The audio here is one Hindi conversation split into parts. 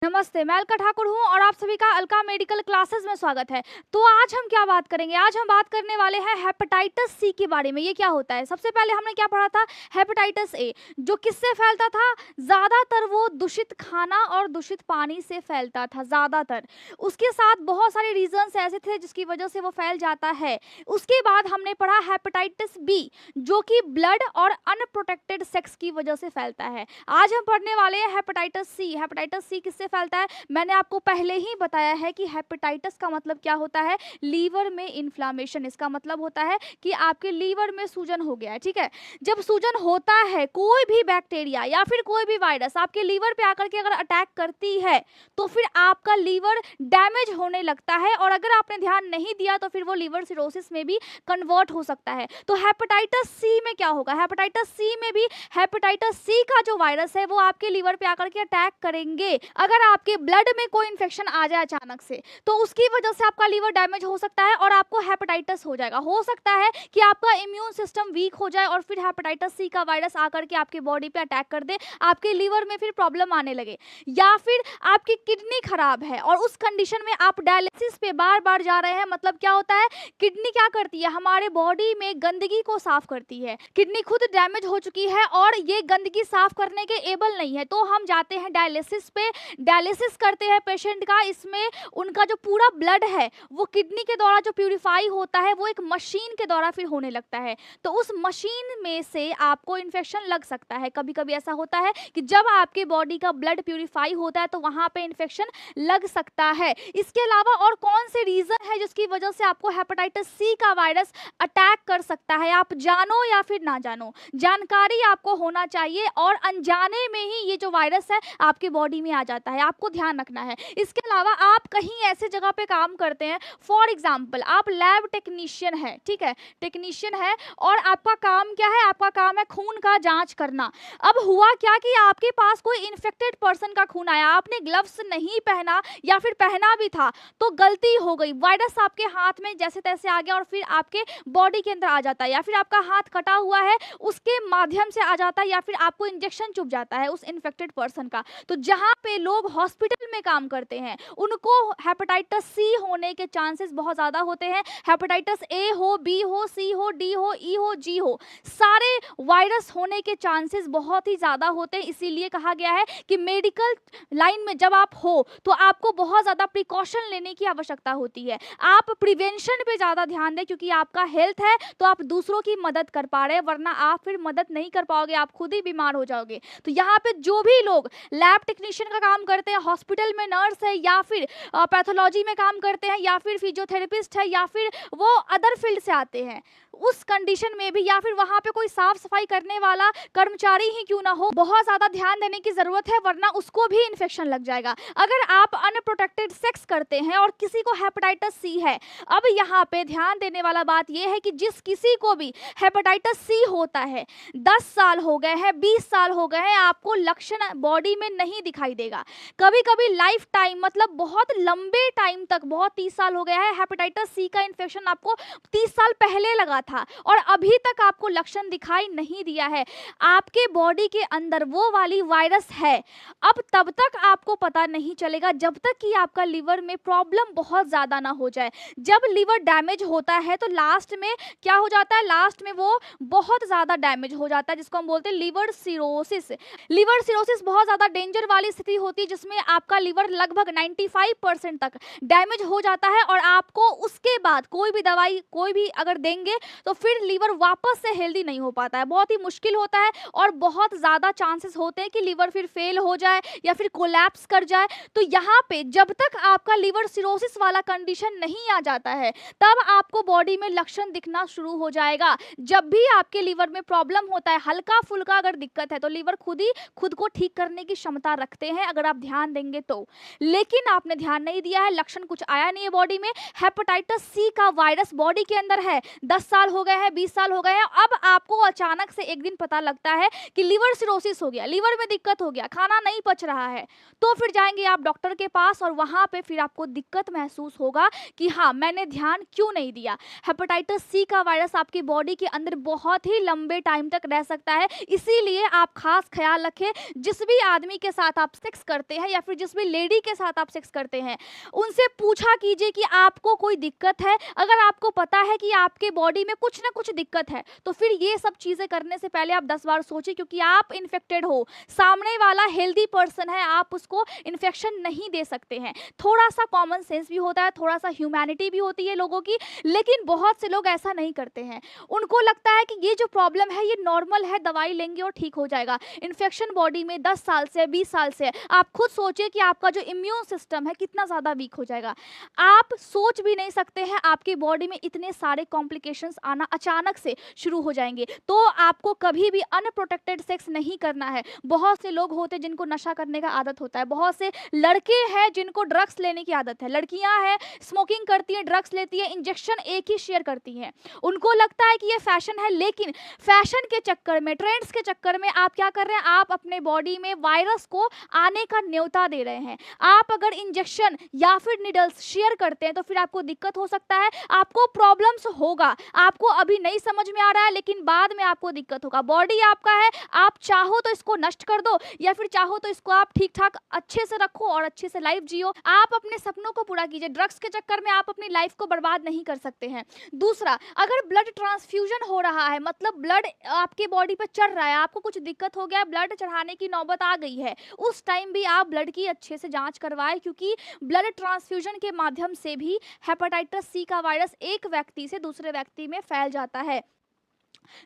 नमस्ते, मैं अलका ठाकुर हूँ और आप सभी का अलका मेडिकल क्लासेस में स्वागत है। तो आज हम क्या बात करेंगे? आज हम बात करने वाले हैं हेपेटाइटिस सी के बारे में। ये क्या होता है? सबसे पहले हमने क्या पढ़ा था? हेपेटाइटिस ए, जो किससे फैलता था? ज़्यादातर वो दूषित खाना और दूषित पानी से फैलता था ज़्यादातर। उसके साथ बहुत सारे रीजंस ऐसे थे जिसकी वजह से वो फैल जाता है। उसके बाद हमने पढ़ा हेपेटाइटिस बी, जो कि ब्लड और अनप्रोटेक्टेड सेक्स की वजह से फैलता है। आज हम पढ़ने वाले हैं हेपेटाइटिस सी। हेपेटाइटिस सी किससे फैलता है? मैंने आपको पहले ही बताया है कि हेपेटाइटिस का मतलब क्या होता है? लीवर में इन्फ्लामेशन। इसका मतलब होता है कि आपके लीवर में सूजन हो गया है। ठीक है, जब सूजन होता है, कोई भी बैक्टीरिया या फिर कोई भी वायरस आपके लीवर पे आकर के अगर अटैक करती है तो फिर आपका लीवर डैमेज होने लगता है, और अगर आपने ध्यान नहीं दिया तो फिर वो लीवर सिरोसिस में भी कन्वर्ट हो सकता है। तो हेपेटाइटिस सी में क्या होगा? हेपेटाइटिस सी में भी हेपेटाइटिस सी का जो वायरस है वो आपके लीवर पे आकर के अटैक करेंगे। अगर आपके ब्लड में कोई इन्फेक्शन आ जाए अचानक से, तो उसकी वजह से आपका लीवर डैमेज हो सकता है और आपको हेपेटाइटिस हो जाएगा। हो सकता है कि आपका इम्यून सिस्टम वीक हो जाए और फिर हेपेटाइटिस सी का वायरस आकर के आपके बॉडी पे अटैक कर दे, आपके लीवर में फिर प्रॉब्लम आने लगे। या फिर आपकी किडनी खराब है और उस कंडीशन में आप डायलिसिस पे बार बार जा रहे हैं। मतलब क्या होता है? किडनी क्या करती है? हमारे बॉडी में गंदगी को साफ करती है। किडनी खुद डैमेज हो चुकी है और ये गंदगी साफ करने के एबल नहीं है, तो हम जाते हैं डायलिसिस पे, डायलिसिस करते हैं पेशेंट का। इसमें उनका जो पूरा ब्लड है वो किडनी के द्वारा जो प्यूरिफाई होता है वो एक मशीन के द्वारा फिर होने लगता है। तो उस मशीन में से आपको इन्फेक्शन लग सकता है। कभी कभी ऐसा होता है कि जब आपके बॉडी का ब्लड प्यूरिफाई होता है तो वहां पे इन्फेक्शन लग सकता है। इसके अलावा और कौन से रीजन है जिसकी वजह से आपको हेपेटाइटिस सी का वायरस अटैक कर सकता है? आप जानो या फिर ना जानो, जानकारी आपको होना चाहिए, और अनजाने में ही ये जो वायरस है आपके बॉडी में आ जाता है, आपको ध्यान रखना है। इसके अलावा आप कहीं ऐसे जगह पे काम करते हैं, फॉर एग्जाम्पल आप लैब टेक्नीशियन है, ठीक है, टेक्नीशियन है, और आपका काम क्या है? आपका काम है खून का जांच करना। अब हुआ क्या कि आपके पास कोई इन्फेक्टेड पर्सन का खून आया, आपने ग्लव्स नहीं पहना या फिर पहना भी था तो गलती हो गई, वायरस आपके हाथ में जैसे तैसे आ गया और फिर आपके बॉडी के अंदर आ जाता है, या फिर आपका हाथ कटा हुआ है उसके माध्यम से आ जाता है, या फिर आपको इंजेक्शन चुभ जाता है उस इन्फेक्टेड पर्सन का। तो जहां पे लोग हॉस्पिटल में काम करते हैं उनको हेपेटाइटिस सी होने के चांसेस बहुत ज्यादा होते हैं। हेपेटाइटिस ए हो, बी हो, सी हो, डी हो, ई हो, जी हो, सारे वायरस होने के चांसेस बहुत ही ज्यादा होते हैं। इसीलिए कहा गया है कि मेडिकल लाइन में जब आप हो तो आपको बहुत ज्यादा प्रिकॉशन लेने की आवश्यकता होती है। आप प्रिवेंशन पे ज्यादा ध्यान दें, क्योंकि आपका हेल्थ है तो आप दूसरों की मदद कर पा रहे हैं, वरना आप फिर मदद नहीं कर पाओगे, आप खुद ही बीमार हो जाओगे। तो यहाँ पे जो भी लोग लैब टेक्नीशियन का काम करते हैं, हॉस्पिटल में नर्स है, या फिर पैथोलॉजी में काम करते हैं, या फिर फिजियोथेरेपिस्ट है, या फिर वो अदर फील्ड से आते हैं, उस कंडीशन में भी, या फिर वहां पे कोई साफ सफाई करने वाला कर्मचारी ही क्यों ना हो, बहुत ज्यादा ध्यान देने की जरूरत है, वरना उसको भी इन्फेक्शन लग जाएगा। अगर आप अनप्रोटेक्टेड सेक्स करते हैं और किसी को हेपेटाइटिस सी है, अब यहाँ पे ध्यान देने वाला बात यह है कि जिस किसी को भी हेपेटाइटिस सी होता है, 10 साल हो गए हैं, 20 साल हो गए हैं, आपको लक्षण बॉडी में नहीं दिखाई देगा। कभी कभी लाइफ टाइम, मतलब बहुत लंबे टाइम तक, बहुत 30 साल हो गया है, हेपेटाइटिस सी का इन्फेक्शन आपको 30 साल पहले लगा था और अभी तक आपको लक्षण दिखाई नहीं दिया है, आपके बॉडी के अंदर वो वाली वायरस है। अब तब तक आपको पता नहीं चलेगा जब तक कि आपका लिवर में प्रॉब्लम बहुत ज्यादा ना हो जाए। जब लिवर डैमेज होता है तो लास्ट में क्या हो जाता है? लास्ट में वो बहुत ज्यादा डैमेज हो जाता है, जिसको हम बोलते हैं लिवर सिरोसिस। लिवर सिरोसिस बहुत ज्यादा डेंजर वाली स्थिति होती है, जिसमें आपका लिवर लगभग 95% तक डैमेज हो जाता है, और आपको उसके बाद कोई भी दवाई कोई भी अगर देंगे तो फिर लीवर वापस से हेल्दी नहीं हो पाता है, बहुत ही मुश्किल होता है, और बहुत ज्यादा चांसेस होते हैं कि लीवर फिर फेल हो जाए या फिर कोलैप्स कर जाए। तो यहाँ पे जब तक आपका लिवर सिरोसिस वाला कंडीशन नहीं आ जाता है तब आपको बॉडी में लक्षण दिखना शुरू हो जाएगा। जब भी आपके लीवर में प्रॉब्लम होता है, हल्का फुल्का अगर दिक्कत है, तो लीवर खुद ही खुद को ठीक करने की क्षमता रखते हैं अगर आप ध्यान देंगे तो। लेकिन आपने ध्यान नहीं दिया है, लक्षण कुछ आया नहीं है बॉडी में, हेपेटाइटिस सी का वायरस बॉडी के अंदर है, 10 साल हो गए हैं, 20 साल हो गए हैं, अब आपको अचानक से एक दिन पता लगता है कि लिवर सिरोसिस हो गया, लिवर में दिक्कत हो गया, खाना नहीं पच रहा है, तो फिर जाएंगे आप डॉक्टर के पास और वहां पे फिर आपको दिक्कत महसूस होगा कि हाँ, मैंने ध्यान क्यों नहीं दिया। हेपेटाइटिस सी का वायरस आपकी बॉडी के अंदर बहुत ही लंबे टाइम तक रह सकता है, इसीलिए आप खास ख्याल रखें, जिस भी आदमी के साथ आप सेक्स करते हैं या फिर जिस भी लेडी के साथ आप सेक्स करते हैं, उनसे पूछा कीजिए कि आपको कोई दिक्कत है। अगर आपको पता है कि आपके बॉडी में कुछ ना कुछ दिक्कत है, तो फिर ये सब चीजें करने से पहले आप 10 बार सोचिए, क्योंकि आप इन्फेक्टेड हो, सामने वाला हेल्दी पर्सन है, आप उसको इन्फेक्शन नहीं दे सकते हैं। थोड़ा सा कॉमन सेंस भी होता है, थोड़ा सा ह्यूमैनिटी भी होती है लोगों की, लेकिन बहुत से लोग ऐसा नहीं करते हैं। उनको लगता है कि ये जो प्रॉब्लम है ये नॉर्मल है, दवाई लेंगे और ठीक हो जाएगा। इन्फेक्शन बॉडी में 10 साल से 20 साल से, आप खुद सोचिए कि आपका जो इम्यून सिस्टम है कितना ज़्यादा वीक हो जाएगा। आप सोच भी नहीं सकते हैं आपकी बॉडी में इतने सारे कॉम्प्लिकेशंस आना अचानक से शुरू हो जाएंगे। तो आपको कभी भी अनप्रोटेक्टेड सेक्स नहीं करना है। बहुत से लोग होते हैं जिनको नशा करने का आदत होता है, बहुत से लड़के हैं जिनको ड्रग्स लेने की आदत है, लड़कियां हैं स्मोकिंग करती है, ड्रग्स लेती है, इंजेक्शन एक ही शेयर करती हैं। उनको लगता है कि ये फैशन है, लेकिन फैशन के चक्कर में, ट्रेंड्स के चक्कर में आप क्या कर रहे हैं, आप अपने बॉडी में वायरस को आने का न्योता दे रहे हैं। आप अगर इंजेक्शन या फिर निडल्स शेयर करते हैं तो फिर आपको दिक्कत हो सकता है, आपको प्रॉब्लम्स होगा। आपको अभी नहीं समझ में आ रहा है, लेकिन बाद में आपको दिक्कत होगा। बॉडी आपका है, आप चाहो तो इसको नष्ट कर दो या फिर चाहो तो इसको आप ठीक ठाक अच्छे से रखो और अच्छे से लाइफ जियो। आप अपने सपनों को पूरा कीजिए, ड्रग्स के चक्कर में आप अपनी लाइफ को बर्बाद नहीं कर सकते हैं। दूसरा, अगर ब्लड ट्रांसफ्यूजन हो रहा है, मतलब ब्लड आपके बॉडी पे चढ़ रहा है, आपको कुछ दिक्कत हो गया, ब्लड चढ़ाने की नौबत आ गई है, उस टाइम भी आप ब्लड की अच्छे से जांच करवाएं, क्योंकि ब्लड ट्रांसफ्यूजन के माध्यम से भी हेपेटाइटिस सी का वायरस एक व्यक्ति से दूसरे व्यक्ति में फैल जाता है।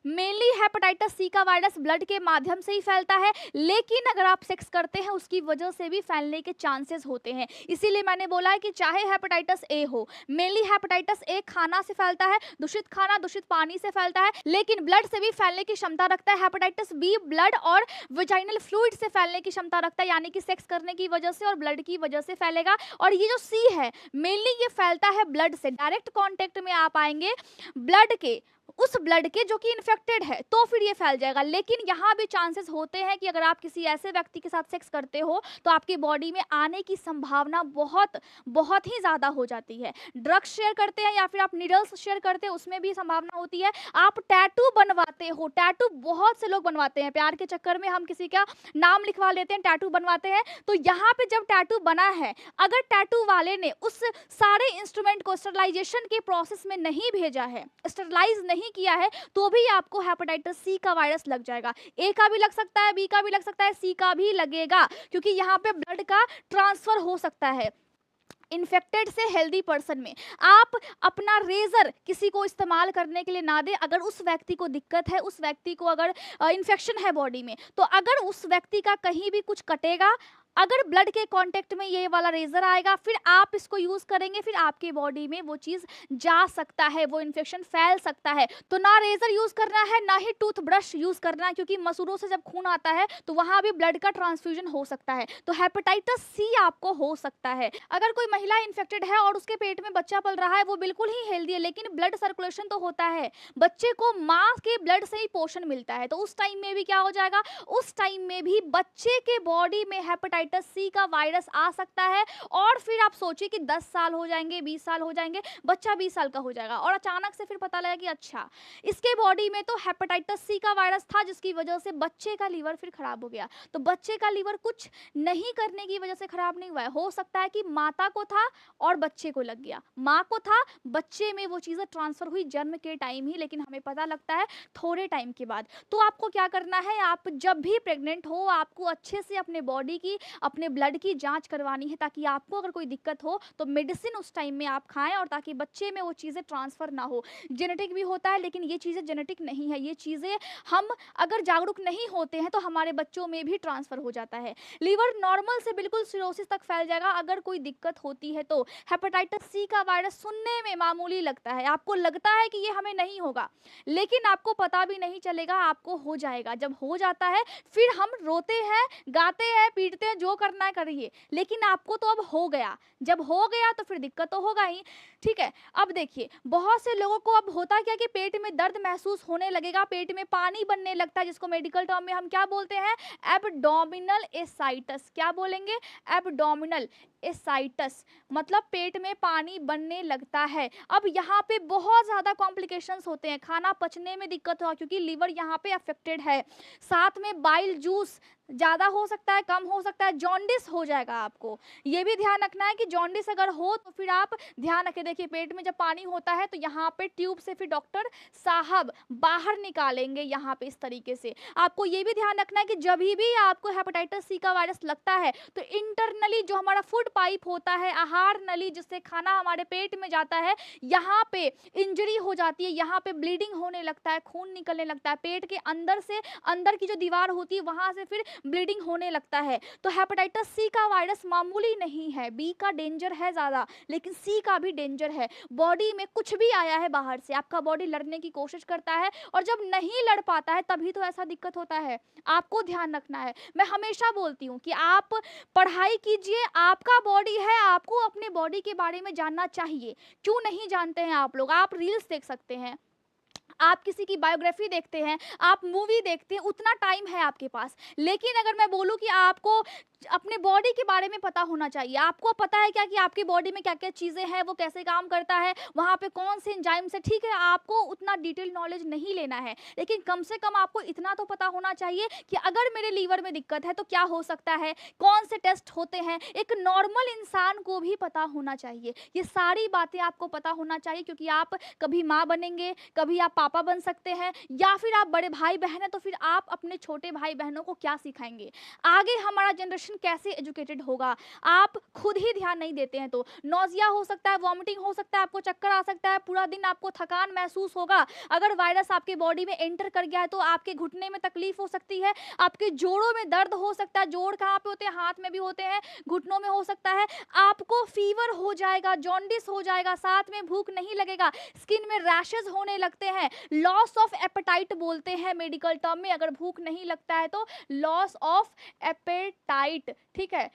मेनली हेपेटाइटिस सी का वायरस ब्लड के माध्यम से ही फैलता है, लेकिन अगर आप सेक्स करते हैं उसकी वजह से भी फैलने के चांसेस होते हैं। इसीलिए मैंने बोला है कि चाहे हेपेटाइटिस ए हो, मेनली हेपेटाइटिस ए खाना से फैलता है, दूषित खाना दूषित पानी से फैलता है, लेकिन ब्लड से भी फैलने की क्षमता रखता है। हेपेटाइटिस बी ब्लड और वेजाइनल फ्लूइड से फैलने की क्षमता रखता है, यानी कि सेक्स करने की वजह से और ब्लड की वजह से फैलेगा। और ये जो सी है, मेनली ये फैलता है ब्लड से, डायरेक्ट कॉन्टेक्ट में आप आएंगे ब्लड के, उस ब्लड के जो कि इन्फेक्टेड है, तो फिर ये फैल जाएगा। लेकिन यहाँ भी चांसेस होते हैं कि अगर आप किसी ऐसे व्यक्ति के साथ सेक्स करते हो तो आपकी बॉडी में आने की संभावना बहुत बहुत ही ज़्यादा हो जाती है। ड्रग्स शेयर करते हैं या फिर आप निडल्स शेयर करते हैं, उसमें भी संभावना होती है। आप टैटू बनवाते हो, टैटू बहुत से लोग बनवाते हैं, प्यार के चक्कर में हम किसी का नाम लिखवा लेते हैं, टैटू बनवाते हैं। तो यहाँ पे जब टैटू बना है, अगर टैटू वाले ने उस सारे इंस्ट्रूमेंट को स्टरलाइजेशन के प्रोसेस में नहीं भेजा है, स्टरलाइज नहीं किया है, तो भी आपको हेपेटाइटिस सी का वायरस लग जाएगा। ए का भी लग सकता है, बी का भी लग सकता है, सी का भी लगेगा, क्योंकि यहाँ पे ब्लड का ट्रांसफर हो सकता है इन्फेक्टेड से हेल्दी पर्सन में। आप अपना रेजर किसी को इस्तेमाल करने के लिए ना दें। अगर उस व्यक्ति को दिक्कत है, उस व्यक्ति को अगर इन्फेक्शन है बॉडी में, तो अगर उस व्यक्ति का कहीं भी कुछ कटेगा, अगर ब्लड के कांटेक्ट में ये वाला रेजर आएगा, फिर आप इसको यूज करेंगे, फिर आपके बॉडी में वो चीज जा सकता है, वो इन्फेक्शन फैल सकता है। तो ना रेजर यूज करना है, ना ही टूथ ब्रश यूज करना है, क्योंकि मसूड़ों से जब खून आता है तो वहां भी ब्लड का ट्रांसफ्यूजन हो सकता है। तो हेपेटाइटिस सी आपको हो सकता है। अगर कोई महिला इन्फेक्टेड है और उसके पेट में बच्चा पल रहा है, वो बिल्कुल ही हेल्दी है, लेकिन ब्लड सर्कुलेशन तो होता है, बच्चे को माँ के ब्लड से ही पोषण मिलता है, तो उस टाइम में भी क्या हो जाएगा, उस टाइम में भी बच्चे के बॉडी में हेपेटाइटिस सी का वायरस आ सकता है। और फिर आप सोचिए कि 10 साल हो जाएंगे, 20 साल हो जाएंगे, बच्चा 20 साल का हो जाएगा और अचानक से फिर पता लगा कि अच्छा, इसके बॉडी में तो हेपेटाइटिस सी का वायरस था, जिसकी वजह से बच्चे का लीवर फिर खराब हो गया। तो बच्चे का लीवर कुछ नहीं करने की वजह से खराब नहीं हुआ है, हो सकता है कि माता को था और बच्चे को लग गया, माँ को था, बच्चे में वो चीजें ट्रांसफर हुई जन्म के टाइम ही, लेकिन हमें पता लगता है थोड़े टाइम के बाद। तो आपको क्या करना है, आप जब भी प्रेग्नेंट हो, आपको अच्छे से अपने बॉडी की, अपने ब्लड की जांच करवानी है, ताकि आपको अगर कोई दिक्कत हो तो मेडिसिन उस टाइम में आप खाएं, और ताकि बच्चे में वो चीज़ें ट्रांसफर ना हो। जेनेटिक भी होता है, लेकिन ये चीज़ें जेनेटिक नहीं है, ये चीज़ें हम अगर जागरूक नहीं होते हैं तो हमारे बच्चों में भी ट्रांसफर हो जाता है। लीवर नॉर्मल से बिल्कुल सिरोसिस तक फैल जाएगा अगर कोई दिक्कत होती है। तो हेपेटाइटिस सी का वायरस सुनने में मामूली लगता है, आपको लगता है कि ये हमें नहीं होगा, लेकिन आपको पता भी नहीं चलेगा, आपको हो जाएगा। जब हो जाता है फिर हम रोते हैं, गाते हैं, पीटते हैं, जो करना है करिए, लेकिन आपको तो अब हो गया, जब हो गया तो फिर दिक्कत तो होगा ही, ठीक है। अब देखिए बहुत से लोगों को अब होता क्या कि पेट में दर्द महसूस होने लगेगा, पेट में पानी बनने लगता है, जिसको मेडिकल टर्म में हम क्या बोलते हैं, एब्डोमिनल एसाइटस। क्या बोलेंगे, एब्डोमिनल एसाइटस, मतलब पेट में पानी बनने लगता है। अब यहाँ पे बहुत ज़्यादा कॉम्प्लिकेशंस होते हैं, खाना पचने में दिक्कत होगा क्योंकि लीवर यहाँ पे अफेक्टेड है, साथ में बाइल जूस ज़्यादा हो सकता है, कम हो सकता है, जॉन्डिस हो जाएगा आपको। ये भी ध्यान रखना है कि जॉन्डिस अगर हो तो फिर आप ध्यान रखें, देखिए पेट में जब पानी होता है तो यहाँ पे ट्यूब से फिर डॉक्टर साहब बाहर निकालेंगे यहाँ पे इस तरीके से। आपको ये भी ध्यान रखना है कि जब भी आपको हेपेटाइटिस सी का वायरस लगता है तो इंटरनली जो हमारा फूड पाइप होता है, आहार नली जिससे खाना हमारे पेट में जाता है, यहाँ पे इंजरी हो जाती है, यहाँ पे ब्लीडिंग होने लगता है, खून निकलने लगता है, पेट के अंदर से, अंदर की जो दीवार होती है वहाँ से फिर ब्लीडिंग होने लगता है। तो हेपेटाइटिस सी का वायरस मामूली नहीं है, बी का डेंजर है ज़्यादा, लेकिन सी का भी डेंजर है। बॉडी में कुछ भी आया है बाहर से, आपका बॉडी लड़ने की कोशिश करता है और जब नहीं लड़ पाता है तभी तो ऐसा दिक्कत होता है। आपको ध्यान रखना है, मैं हमेशा बोलती हूँ कि आप पढ़ाई कीजिए, आपका बॉडी है, आपको अपने बॉडी के बारे में जानना चाहिए। क्यों नहीं जानते हैं आप लोग, आप रील्स देख सकते हैं, आप किसी की बायोग्राफी देखते हैं, आप मूवी देखते हैं, उतना टाइम है आपके पास। लेकिन अगर मैं बोलूं कि आपको अपने बॉडी के बारे में पता होना चाहिए, आपको पता है क्या कि आपकी बॉडी में क्या क्या चीज़ें हैं, वो कैसे काम करता है, वहाँ पे कौन से एंजाइम्स है, ठीक है आपको उतना डिटेल नॉलेज नहीं लेना है, लेकिन कम से कम आपको इतना तो पता होना चाहिए कि अगर मेरे लीवर में दिक्कत है तो क्या हो सकता है, कौन से टेस्ट होते हैं, एक नॉर्मल इंसान को भी पता होना चाहिए। ये सारी बातें आपको पता होना चाहिए क्योंकि आप कभी माँ बनेंगे, कभी आप पापा बन सकते हैं, या फिर आप बड़े भाई बहन हैं तो फिर आप अपने छोटे भाई बहनों को क्या सिखाएंगे, आगे हमारा जनरेशन कैसे एजुकेटेड होगा। आप खुद ही ध्यान नहीं देते हैं तो नौजिया हो सकता है, वॉमिटिंग हो सकता है, आपको चक्कर आ सकता है, पूरा दिन आपको थकान महसूस होगा। अगर वायरस आपके बॉडी में एंटर कर गया है तो आपके घुटने में तकलीफ हो सकती है, आपके जोड़ों में दर्द हो सकता है, जोड़ कहाँ पे होते हैं, हाथ में भी होते हैं, घुटनों में हो सकता है, आपको फीवर हो जाएगा, जॉन्डिस हो जाएगा, साथ में भूख नहीं लगेगा, स्किन में रैशेज होने लगते हैं, लॉस ऑफ एपेटाइट बोलते हैं मेडिकल टर्म में, अगर भूख नहीं लगता है तो लॉस ऑफ एपेटाइट, ठीक है।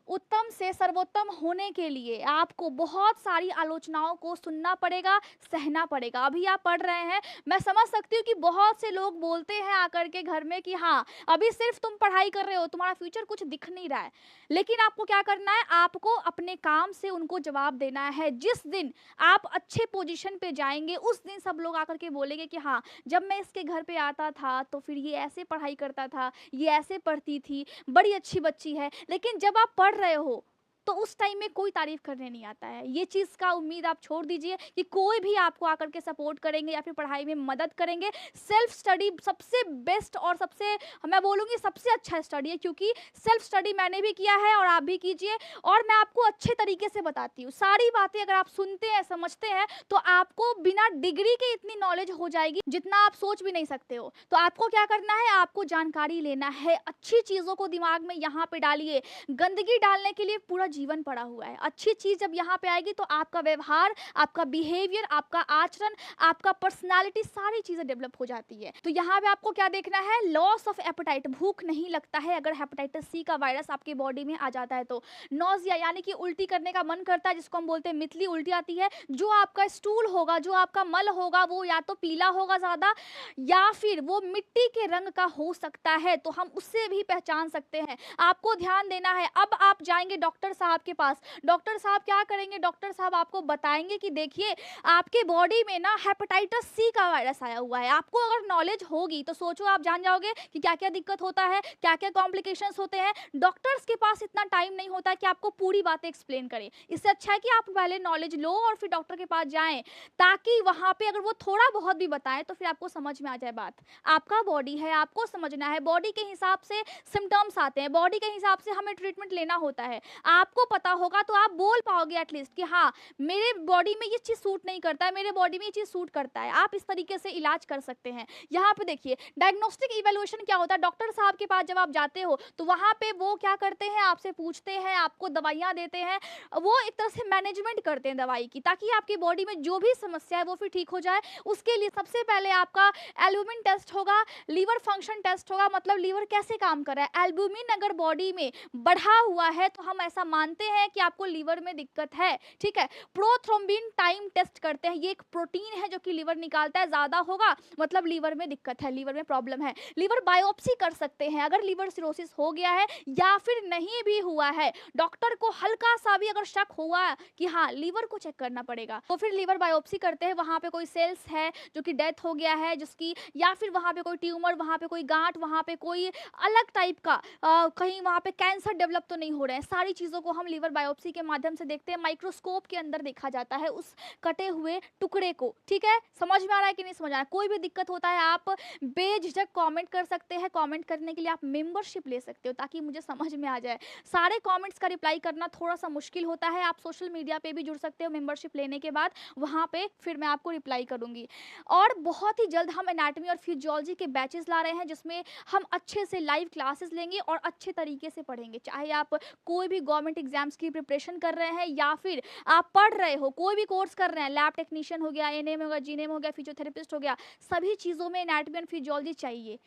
उत्तम से सर्वोत्तम होने के लिए आपको बहुत सारी आलोचनाओं को सुनना पड़ेगा, सहना पड़ेगा। अभी आप पढ़ रहे हैं, मैं समझ सकती हूँ कि बहुत से लोग बोलते हैं आकर के घर में कि हाँ अभी सिर्फ तुम पढ़ाई कर रहे हो, तुम्हारा फ्यूचर कुछ दिख नहीं रहा है, लेकिन आपको क्या करना है, आपको अपने काम से उनको जवाब देना है। जिस दिन आप अच्छे पोजीशन पे जाएंगे उस दिन सब लोग आकर के बोलेंगे कि हाँ जब मैं इसके घर पे आता था तो फिर ये ऐसे पढ़ाई करता था, ये ऐसे पढ़ती थी, बड़ी अच्छी बच्ची है। लेकिन जब आप पढ़ रहे हो तो उस टाइम में कोई तारीफ करने नहीं आता है। ये चीज़ का उम्मीद आप छोड़ दीजिए कि कोई भी आपको आकर के सपोर्ट करेंगे या फिर पढ़ाई में मदद करेंगे। सेल्फ स्टडी सबसे बेस्ट और सबसे, मैं बोलूँगी सबसे अच्छा स्टडी है, क्योंकि सेल्फ स्टडी मैंने भी किया है और आप भी कीजिए, और मैं आपको अच्छे तरीके से बताती हूँ। सारी बातें अगर आप सुनते हैं, समझते हैं, तो आपको बिना डिग्री के इतनी नॉलेज हो जाएगी जितना आप सोच भी नहीं सकते हो। तो आपको क्या करना है, आपको जानकारी लेना है, अच्छी चीज़ों को दिमाग में यहाँ पे डालिए। गंदगी डालने के लिए पूरा जीवन पड़ा हुआ है, अच्छी चीज जब यहाँ पे आएगी तो आपका व्यवहार, आपका बिहेवियर, आपका आचरण, आपका पर्सनालिटी, सारी चीजें डेवलप हो जाती है। तो यहाँ पे आपको क्या देखना है, लॉस ऑफ एपेटाइट, भूख नहीं लगता है अगर हेपेटाइटिस सी का वायरस आपके बॉडी में आ जाता है तो। नौजिया यानी कि उल्टी करने का मन करता है, जिसको हम बोलते हैं मितली उल्टी आती है। जो आपका स्टूल होगा, जो आपका मल होगा, वो या तो पीला होगा ज्यादा या फिर वो मिट्टी के रंग का हो सकता है, तो हम उससे भी पहचान सकते हैं। आपको ध्यान देना है। अब आप जाएंगे डॉक्टर साहब के पास, डॉक्टर साहब क्या करेंगे, डॉक्टर साहब आपको बताएंगे कि देखिए आपके बॉडी में ना हेपेटाइटिस सी का वायरस आया हुआ है। आपको अगर नॉलेज होगी तो सोचो आप जान जाओगे कि क्या क्या दिक्कत होता है, क्या क्या कॉम्प्लिकेशंस होते हैं। डॉक्टर्स के पास इतना टाइम नहीं होता कि आपको पूरी बातें एक्सप्लेन करें। इससे अच्छा है कि आप पहले नॉलेज लो और फिर डॉक्टर के पास जाएं, ताकि वहां पे अगर वो थोड़ा बहुत भी बताएं तो फिर आपको समझ में आ जाए बात। आपका बॉडी है, आपको समझना है, बॉडी के हिसाब से सिम्टम्स आते हैं, बॉडी के हिसाब से हमें ट्रीटमेंट लेना होता है। आप आपको पता होगा तो आप बोल पाओगे एटलीस्ट कि हाँ, मेरे बॉडी में ये चीज़ सूट नहीं करता है, मेरे बॉडी में ये चीज़ सूट करता है। आप इस तरीके से इलाज कर सकते हैं। यहाँ पे देखिए डायग्नोस्टिक इवैल्यूएशन क्या होता है, डॉक्टर साहब के पास जब आप जाते हो तो वहाँ पे वो क्या करते हैं, आपसे पूछते हैं, आपको दवाइयाँ देते हैं, वो एक तरह से मैनेजमेंट करते हैं दवाई की, ताकि आपकी बॉडी में जो भी समस्या है वो फिर ठीक हो जाए। उसके लिए सबसे पहले आपका एल्बुमिन टेस्ट होगा, लीवर फंक्शन टेस्ट होगा, मतलब लीवर कैसे काम कर रहा है। एल्बुमिन अगर बॉडी में बढ़ा हुआ है तो हम ऐसा मानते हैं कि आपको लीवर में दिक्कत है, ठीक है। प्रोथ्रोम्बिन टाइम टेस्ट करते हैं, ये एक प्रोटीन है जो कि लीवर निकालता है, ज़्यादा होगा मतलब लीवर में दिक्कत है, लीवर में प्रॉब्लम है। लीवर बायोप्सी कर सकते हैं अगर लीवर सिरोसिस हो गया है या फिर नहीं भी हुआ है, डॉक्टर को हल्का सा भी अगर शक हुआ कि हाँ लीवर को चेक करना पड़ेगा तो फिर लीवर बायोप्सी करते हैं। वहाँ पे कोई सेल्स है जो कि डेथ हो गया है जिसकी, या फिर वहाँ पे कोई ट्यूमर, वहाँ पे कोई गांठ, वहाँ पे कोई अलग टाइप का कहीं वहाँ पे कैंसर डेवलप तो नहीं हो रहे हैं, सारी चीज़ों को हम लीवर बायोप्सी के माध्यम से देखते हैं। माइक्रोस्कोप के अंदर देखा जाता है उस कटे हुए टुकड़े को, ठीक है। समझ में आ रहा है कि नहीं समझ आ रहा है? कोई भी दिक्कत होता है आप बेझिझक कमेंट कर सकते हैं। कमेंट करने के लिए आप मेंबरशिप ले सकते हो ताकि मुझे समझ में आ जाए। सारे कमेंट्स का रिप्लाई करना थोड़ा सा मुश्किल होता है। आप सोशल मीडिया पे भी जुड़ सकते हो मेंबरशिप लेने के बाद, वहाँ पे फिर मैं आपको रिप्लाई करूँगी। और बहुत ही जल्द हम एनाटॉमी और फिजियोलॉजी के बैचेस ला रहे हैं जिसमें हम अच्छे से लाइव क्लासेस लेंगे और अच्छे तरीके से पढ़ेंगे। चाहे आप कोई भी गवर्नमेंट एग्जाम्स की प्रिपरेशन कर रहे हैं या फिर आप पढ़ रहे हो, कोई भी कोर्स कर रहे हैं, लैब टेक्नीशियन हो गया, एनएम हो गया, जीएनएम हो गया, फिजियोथेरेपिस्ट हो गया, सभी चीज़ों में एनाटॉमी और फिजियोलॉजी चाहिए।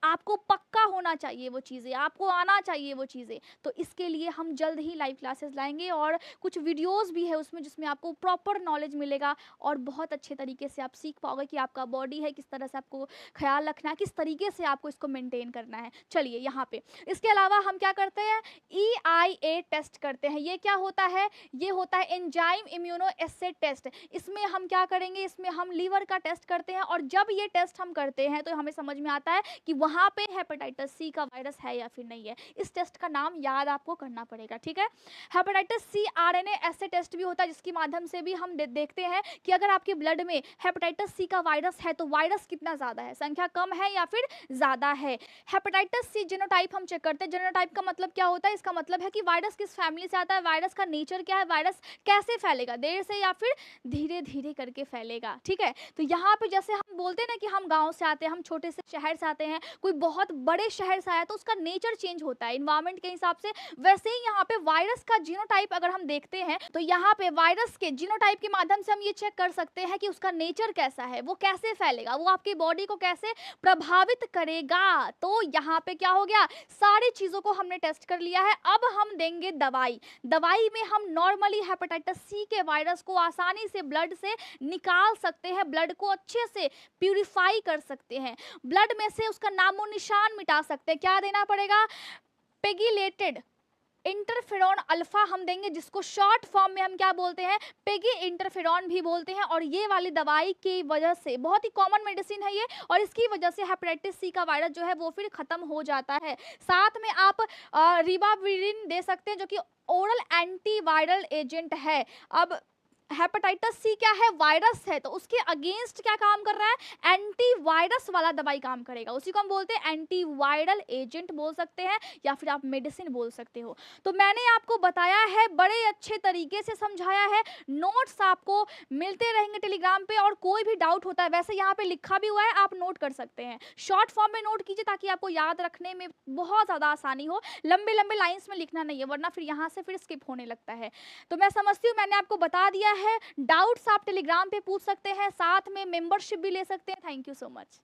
आपको पक्का होना चाहिए वो चीज़ें, आपको आना चाहिए वो चीज़ें। तो इसके लिए हम जल्द ही लाइव क्लासेस लाएंगे और कुछ वीडियोस भी है उसमें जिसमें आपको प्रॉपर नॉलेज मिलेगा और बहुत अच्छे तरीके से आप सीख पाओगे कि आपका बॉडी है, किस तरह से आपको ख्याल रखना है, किस तरीके से आपको इसको मेंटेन करना है। चलिए यहाँ पे इसके अलावा हम क्या करते हैं, EIA टेस्ट करते हैं। ये क्या होता है, ये होता है एंजाइम इम्यूनो एस्से टेस्ट। इसमें हम क्या करेंगे, इसमें हम लीवर का टेस्ट करते हैं और जब ये टेस्ट हम करते हैं तो हमें समझ में आता है कि वहाँ पे हेपेटाइटिस सी का वायरस है या फिर नहीं है। इस टेस्ट का नाम याद आपको करना पड़ेगा, ठीक है। हेपेटाइटिस सी RNA ऐसे टेस्ट भी होता है जिसके माध्यम से भी हम देखते हैं कि अगर आपके ब्लड में हेपेटाइटिस सी का वायरस है तो वायरस कितना ज़्यादा है, संख्या कम है या फिर ज़्यादा है। हेपेटाइटिस सी जीनोटाइप हम चेक करते हैं। जीनोटाइप का मतलब क्या होता है, इसका मतलब है कि वायरस किस फैमिली से आता है, वायरस का नेचर क्या है, वायरस कैसे फैलेगा, देर से या फिर धीरे धीरे करके फैलेगा, ठीक है। तो यहाँ पे जैसे हम बोलते हैं ना कि हम गाँव से आते हैं, हम छोटे से शहर से आते हैं, कोई बहुत बड़े शहर से आया तो उसका नेचर चेंज होता है इन्वायरमेंट के हिसाब से, वैसे ही यहाँ पे वायरस का जीनोटाइप अगर हम देखते हैं तो यहाँ पे वायरस के जीनोटाइप के माध्यम से हम ये चेक कर सकते हैं कि उसका नेचर कैसा है, वो कैसे फैलेगा, वो आपकी बॉडी को कैसे प्रभावित करेगा। तो यहाँ पे क्या हो गया, सारी चीजों को हमने टेस्ट कर लिया है। अब हम देंगे दवाई। दवाई में हम नॉर्मली हेपेटाइटिस सी के वायरस को आसानी से ब्लड से निकाल सकते हैं, ब्लड को अच्छे से प्यूरिफाई कर सकते हैं, ब्लड में से उसका नामो निशान मिटा सकते हैं। क्या देना पड़ेगा, पेगिलेटेड इंटरफेरॉन अल्फा हम देंगे, जिसको शॉर्ट फॉर्म में हम क्या बोलते हैं, पेगी इंटरफेरॉन भी बोलते हैं। और ये वाली दवाई की वजह से, बहुत ही कॉमन मेडिसिन है ये, और इसकी वजह से हेपेटाइटिस सी का वायरस जो है वो फिर खत्म हो जाता है। साथ में आप रिबाविरिन दे सकते हैं जो कि ओरल एंटीवायरल एजेंट है। अब हेपेटाइटिस सी क्या है, वायरस है, तो उसके अगेंस्ट क्या काम कर रहा है, एंटीवायरस वाला दवाई काम करेगा, उसी को हम बोलते हैं एंटीवायरल एजेंट बोल सकते हैं या फिर आप मेडिसिन बोल सकते हो। तो मैंने आपको बताया है, बड़े अच्छे तरीके से समझाया है। नोट्स आपको मिलते रहेंगे टेलीग्राम पे, और कोई भी डाउट होता है, वैसे यहाँ पे लिखा भी हुआ है, आप नोट कर सकते हैं। शॉर्ट फॉर्म में नोट कीजिए ताकि आपको याद रखने में बहुत ज़्यादा आसानी हो, लंबे लंबे लाइन्स में लिखना नहीं है, वरना फिर यहाँ से फिर स्किप होने लगता है। तो मैं समझती हूँ मैंने आपको बता दिया है। डाउट्स आप टेलीग्राम पे पूछ सकते हैं, साथ में मेंबरशिप भी ले सकते हैं। Thank you so much.